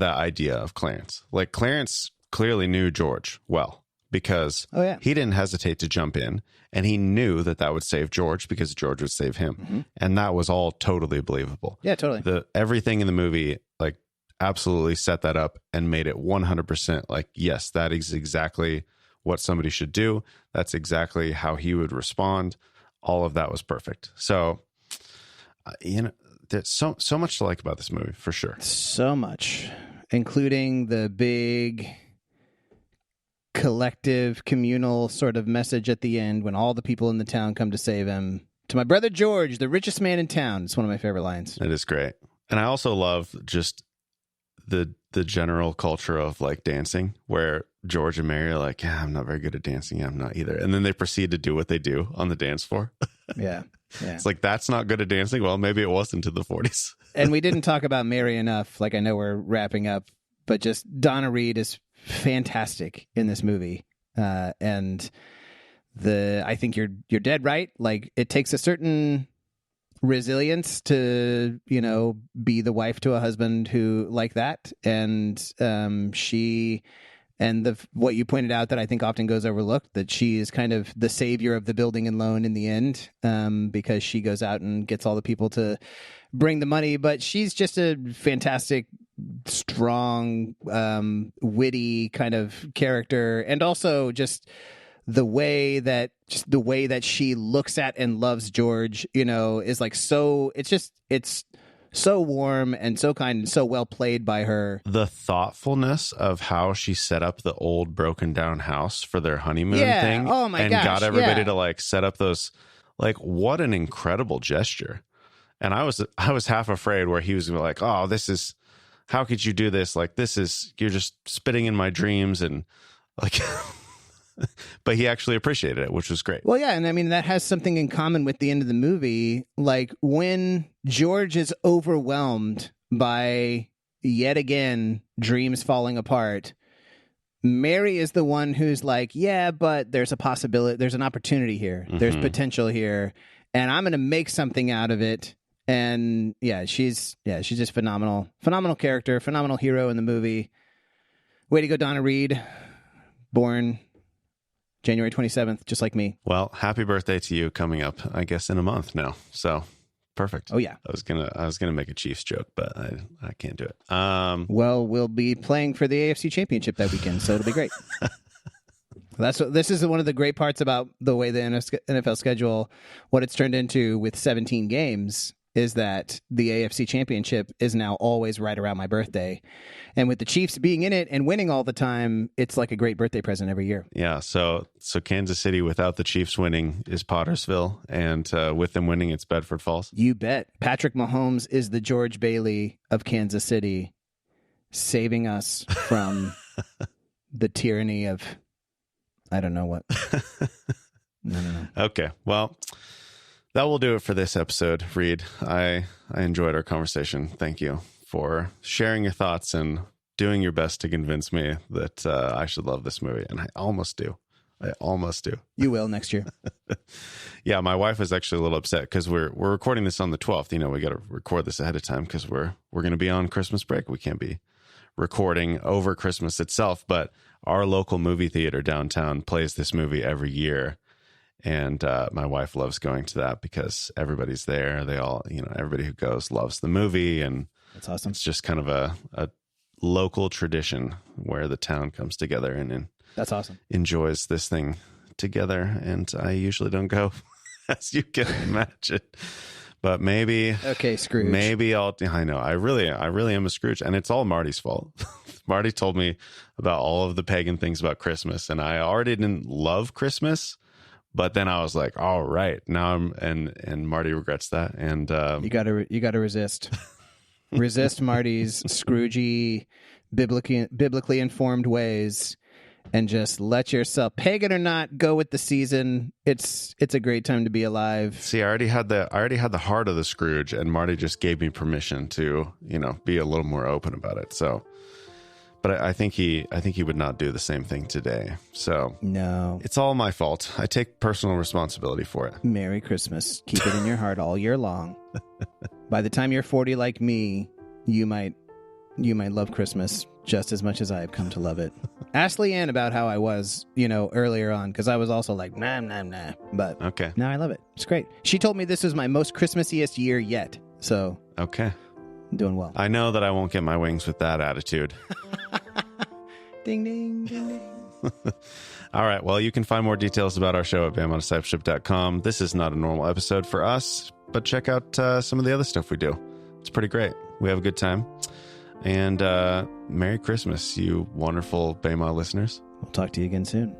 idea of Clarence. Like, Clarence clearly knew George well because he didn't hesitate to jump in, and he knew that would save George because George would save him. Mm-hmm. And that was all totally believable. Yeah, totally. Everything in the movie, like, absolutely set that up and made it 100% like, yes, that is exactly what somebody should do. That's exactly how he would respond. All of that was perfect. So, there's so much to like about this movie, for sure. So much, including the big collective communal sort of message at the end when all the people in the town come to save him. To my brother George, the richest man in town. It's one of my favorite lines. It is great. And I also love just the general culture of like dancing, where George and Mary are like, yeah, I'm not very good at dancing. Yeah, I'm not either. And then they proceed to do what they do on the dance floor. Yeah. It's like, that's not good at dancing. Well, maybe it wasn't in the 40s. And we didn't talk about Mary enough. Like, I know we're wrapping up, but just Donna Reed is fantastic in this movie. And I think you're dead right. Like, it takes a certain resilience to, be the wife to a husband who like that. And she, and what you pointed out that I think often goes overlooked, that she is kind of the savior of the building and loan in the end, because she goes out and gets all the people to bring the money. But she's just a fantastic, strong, witty kind of character. And also just the way that she looks at and loves George, is like, so it's so warm and so kind and so well played by her. The thoughtfulness of how she set up the old broken down house for their honeymoon thing. Oh my and gosh, got everybody to like set up those, like, what an incredible gesture. And I was half afraid where he was gonna be like, oh, this is, how could you do this? Like, you're just spitting in my dreams, and like, but he actually appreciated it, which was great. Well, yeah. And I mean, that has something in common with the end of the movie. Like, when George is overwhelmed by yet again, dreams falling apart. Mary is the one who's like, yeah, but there's a possibility, there's an opportunity here, there's potential here, and I'm going to make something out of it. And she's just phenomenal character, phenomenal hero in the movie. Way to go, Donna Reed, born January 27th, just like me. Well, happy birthday to you, coming up, I guess, in a month now. So perfect. Oh yeah. I was gonna make a Chiefs joke, but I can't do it. Well, we'll be playing for the AFC Championship that weekend, so it'll be great. This is one of the great parts about the way the NFL schedule, what it's turned into with 17 games, is that the AFC Championship is now always right around my birthday. And with the Chiefs being in it and winning all the time, it's like a great birthday present every year. Yeah, so Kansas City without the Chiefs winning is Pottersville, and with them winning, it's Bedford Falls. You bet. Patrick Mahomes is the George Bailey of Kansas City, saving us from the tyranny of, I don't know what. No. Okay, well, that will do it for this episode, Reed. I enjoyed our conversation. Thank you for sharing your thoughts and doing your best to convince me that I should love this movie. And I almost do. You will next year. Yeah, my wife was actually a little upset because we're recording this on the 12th. You know, we got to record this ahead of time because we're going to be on Christmas break. We can't be recording over Christmas itself. But our local movie theater downtown plays this movie every year. And my wife loves going to that because everybody's there. They all, everybody who goes loves the movie. And that's awesome. It's just kind of a local tradition where the town comes together and that's awesome. Enjoys this thing together. And I usually don't go, as you can imagine. But maybe, okay, Scrooge. Maybe I know. I really am a Scrooge, and it's all Marty's fault. Marty told me about all of the pagan things about Christmas, and I already didn't love Christmas. But then I was like, all right, now and Marty regrets that. And you gotta resist. Resist Marty's Scroogey, biblically informed ways, and just let yourself, pagan or not, go with the season. It's a great time to be alive. See, I already had the heart of the Scrooge, and Marty just gave me permission to, be a little more open about it. So, but I think he would not do the same thing today. So no, it's all my fault. I take personal responsibility for it. Merry Christmas. Keep it in your heart all year long. By the time you're 40 like me, you might love Christmas just as much as I have come to love it. Ask Leanne about how I was, earlier on, because I was also like, nah. But okay, now I love it. It's great. She told me this was my most Christmassiest year yet. So okay. I'm doing well. I know that I won't get my wings with that attitude. Ding, ding, ding, ding. All right. Well, you can find more details about our show at BamOnDiscipleship.com. This is not a normal episode for us, but check out some of the other stuff we do. It's pretty great. We have a good time. And Merry Christmas, you wonderful Bama listeners. We'll talk to you again soon.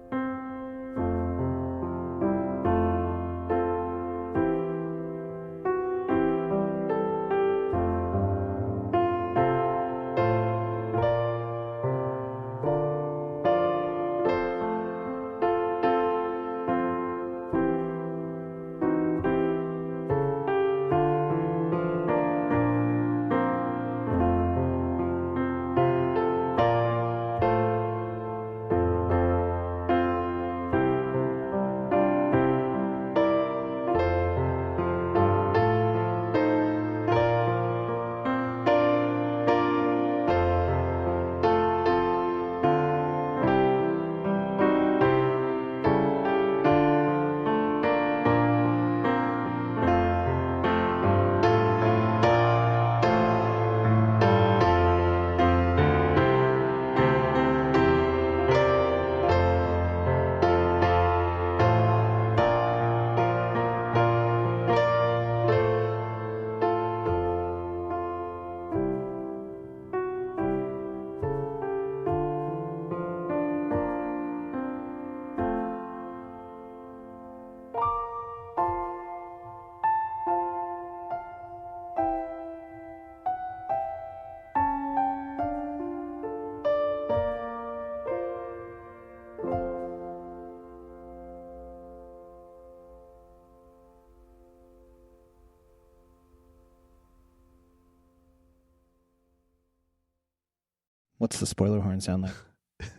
What's the spoiler horn sound like?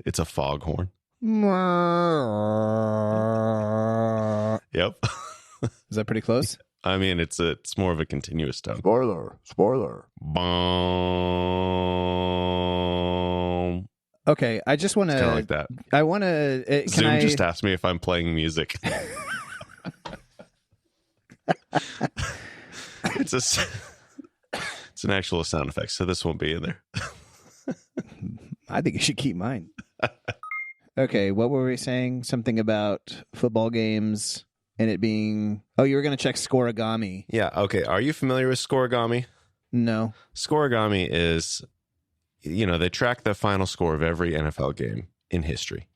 It's a foghorn. Yep. Is that pretty close? I mean, it's more of a continuous tone. Spoiler. Boom. Okay, I just want to. Kind of like that. I want to. Zoom just asked me if I'm playing music. It's an actual sound effect, so this won't be in there. I think you should keep mine. Okay, what were we saying? Something about football games and it being... Oh, you were going to check Scoregami. Yeah, okay. Are you familiar with Scoregami? No. Scoregami is, they track the final score of every NFL game in history.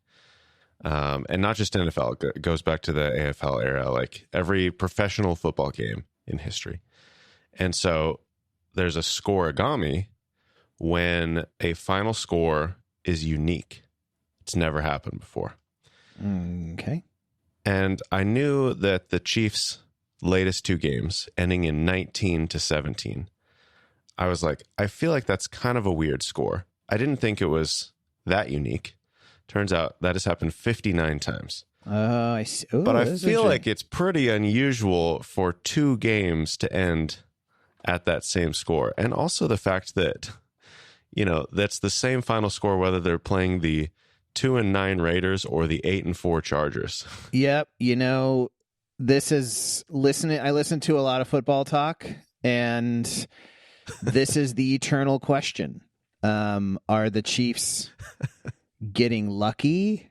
And not just NFL, it goes back to the AFL era, like every professional football game in history. And so there's a Scoregami when a final score is unique. It's never happened before. Okay. And I knew that the Chiefs' latest two games, ending in 19-17, I was like, I feel like that's kind of a weird score. I didn't think it was that unique. Turns out that has happened 59 times. I see. Ooh, but I feel like it's pretty unusual for two games to end at that same score. And also the fact that, that's the same final score whether they're playing the 2-9 Raiders or the 8-4 Chargers. Yep. This is listening. I listen to a lot of football talk, and this is the eternal question. Are the Chiefs getting lucky?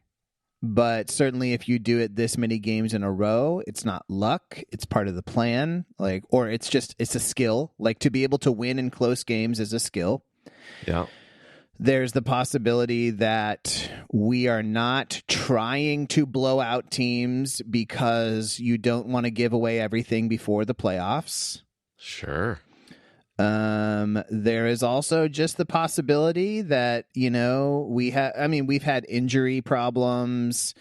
But certainly if you do it this many games in a row, it's not luck. It's part of the plan. Or it's a skill. To be able to win in close games is a skill. Yeah. There's the possibility that we are not trying to blow out teams because you don't want to give away everything before the playoffs. Sure. There is also just the possibility that, we've had injury problems.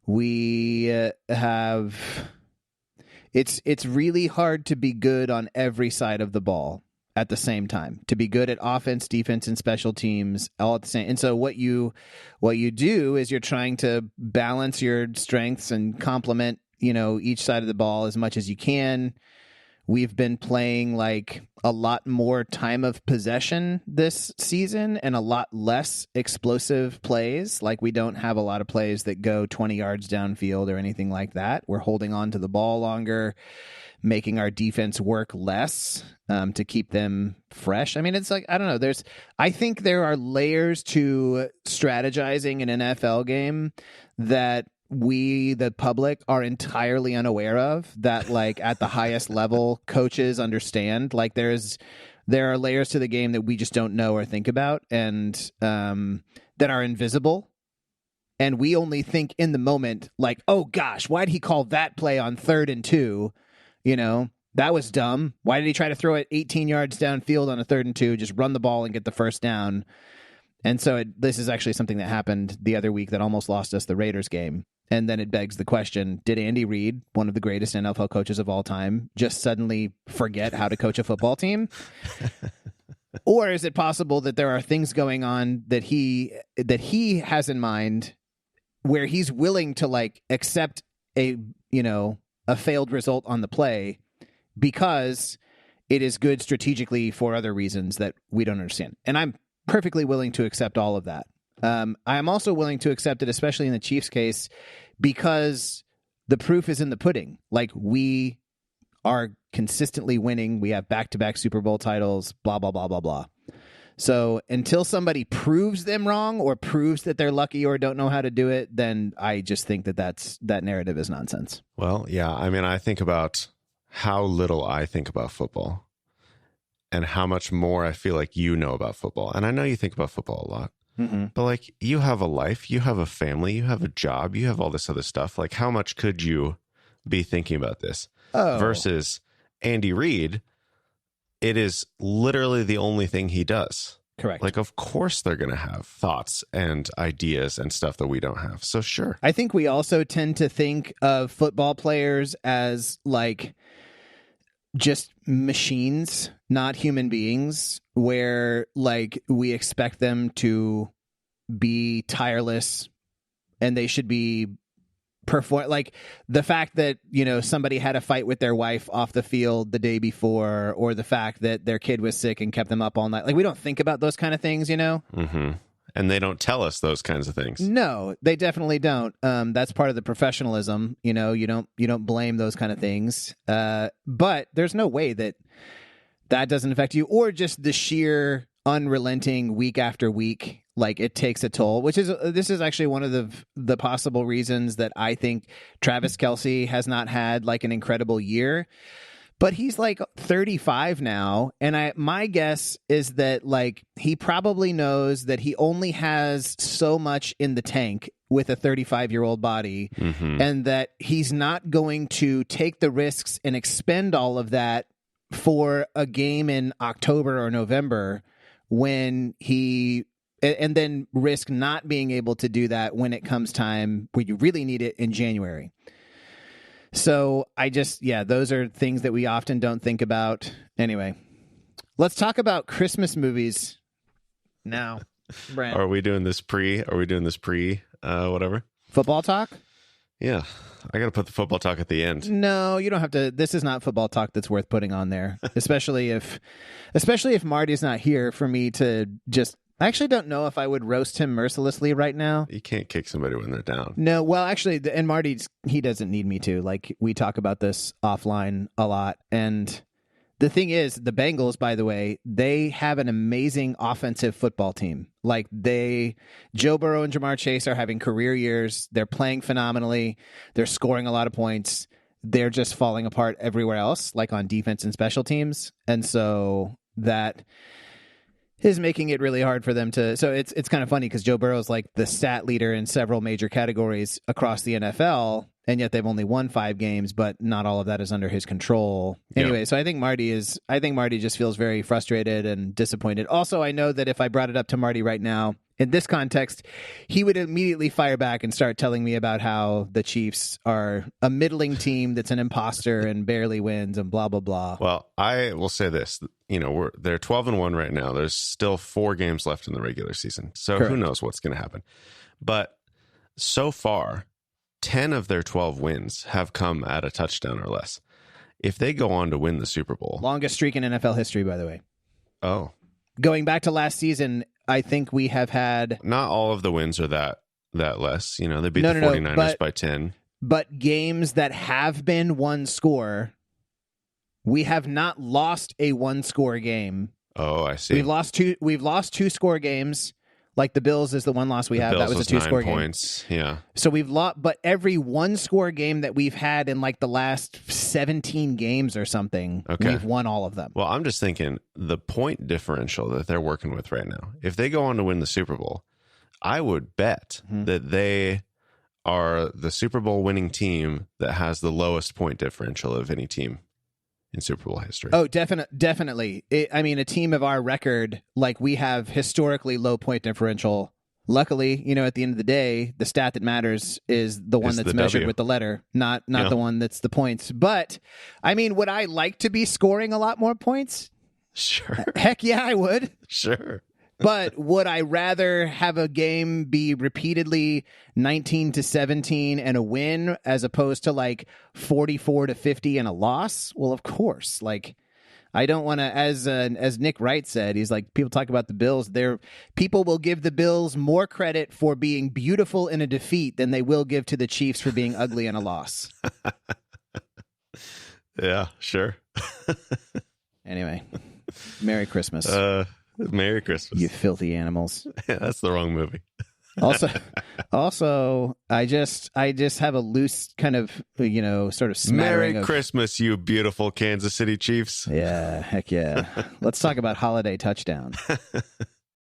We have, it's really hard to be good on every side of the ball at the same time, to be good at offense, defense, and special teams all at the same. And so what you do is you're trying to balance your strengths and complement, each side of the ball as much as you can. We've been playing a lot more time of possession this season and a lot less explosive plays. We don't have a lot of plays that go 20 yards downfield or anything like that. We're holding on to the ball longer, making our defense work less to keep them fresh. I mean, it's I don't know. I think there are layers to strategizing an NFL game that we, the public, are entirely unaware of, that at the highest level coaches understand. There are layers to the game that we just don't know or think about, and that are invisible. And we only think in the moment, oh gosh, why did he call that play on 3rd and 2? That was dumb. Why did he try to throw it 18 yards downfield on a 3rd and 2? Just run the ball and get the first down. And so this is actually something that happened the other week that almost lost us the Raiders game. And then it begs the question, did Andy Reid, one of the greatest NFL coaches of all time, just suddenly forget how to coach a football team? Or is it possible that there are things going on that he has in mind where he's willing to accept a failed result on the play because it is good strategically for other reasons that we don't understand? And I'm perfectly willing to accept all of that. I am also willing to accept it, especially in the Chiefs case, because the proof is in the pudding. We are consistently winning. We have back-to-back Super Bowl titles, blah, blah, blah, blah, blah. So until somebody proves them wrong or proves that they're lucky or don't know how to do it, then I just think that narrative is nonsense. Well, yeah. I mean, I think about how little I think about football and how much more I feel like you know about football. And I know you think about football a lot. Mm-hmm. But you have a life, you have a family, you have a job, you have all this other stuff. How much could you be thinking about this? Versus Andy Reid, it is literally the only thing he does. Correct. Of course they're going to have thoughts and ideas and stuff that we don't have. So sure. I think we also tend to think of football players as just machines, not human beings, where like we expect them to be tireless and they should be perform, like the fact that, you know, somebody had a fight with their wife off the field the day before, or the fact that their kid was sick and kept them up all night. Like, we don't think about those kind of things, you know? Mm-hmm. And they don't tell us those kinds of things. No, they definitely don't. That's part of the professionalism. You know, you don't blame those kind of things. But there's no way that doesn't affect you, or just the sheer unrelenting week after week. Like, it takes a toll, this is actually one of the possible reasons that I think Travis Kelce has not had like an incredible year. But he's like 35 now, and my guess is that like he probably knows that he only has so much in the tank with a 35-year-old body, and that he's not going to take the risks and expend all of that for a game in October or November and then risk not being able to do that when it comes time where you really need it in January. So those are things that we often don't think about. Anyway, let's talk about Christmas movies now. Brent. Are we doing this pre whatever? Football talk? Yeah. I got to put the football talk at the end. No, you don't have to. This is not football talk that's worth putting on there, especially if Marty's not here for me to just. I actually don't know if I would roast him mercilessly right now. You can't kick somebody when they're down. No, well, actually, and Marty, he doesn't need me to. Like, we talk about this offline a lot. And the thing is, the Bengals, by the way, they have an amazing offensive football team. Like, Joe Burrow and Jamar Chase are having career years. They're playing phenomenally. They're scoring a lot of points. They're just falling apart everywhere else, like on defense and special teams. And so that is making it really hard for them to. So it's kind of funny because Joe Burrow is like the stat leader in several major categories across the NFL, and yet they've only won 5 games, but not all of that is under his control. Anyway, so I think Marty just feels very frustrated and disappointed. Also, I know that if I brought it up to Marty right now, in this context, he would immediately fire back and start telling me about how the Chiefs are a middling team that's an imposter and barely wins and blah, blah, blah. Well, I will say this. You know, they're 12-1 right now. There's still 4 games left in the regular season. So Correct. Who knows what's going to happen. But so far, 10 of their 12 wins have come at a touchdown or less. If they go on to win the Super Bowl. Longest streak in NFL history, by the way. Oh. Going back to last season, I think we have had... Not all of the wins are that less. You know, they beat the 49ers by 10. But games that have been one score, we have not lost a one-score game. Oh, I see. We've lost 2-score games. Like the Bills is the one loss we have. That was a 2-score game. 9 points. Yeah. So we've lost, but every 1-score game that we've had in like the last 17 games or something, we've won all of them. Well, I'm just thinking the point differential that they're working with right now. If they go on to win the Super Bowl, I would bet that they are the Super Bowl winning team that has the lowest point differential of any team in Super Bowl history. Oh, definitely. I mean, a team of our record, like we have historically low point differential. Luckily, you know, at the end of the day, the stat that matters is the one that's measured with the letter, not the one that's the points. But, I mean, would I like to be scoring a lot more points? Sure. Heck yeah, I would. Sure. But would I rather have a game be repeatedly 19-17 and a win as opposed to like 44-50 and a loss? Well, of course. Like, I don't want to, as Nick Wright said, he's like, people talk about the Bills. People will give the Bills more credit for being beautiful in a defeat than they will give to the Chiefs for being ugly in a loss. Yeah, sure. Anyway, Merry Christmas. Merry Christmas. You filthy animals. Yeah, that's the wrong movie. Also, I just have a loose kind of, you know, sort of smattering Merry Christmas, you beautiful Kansas City Chiefs. Yeah, heck yeah. Let's talk about Holiday Touchdown.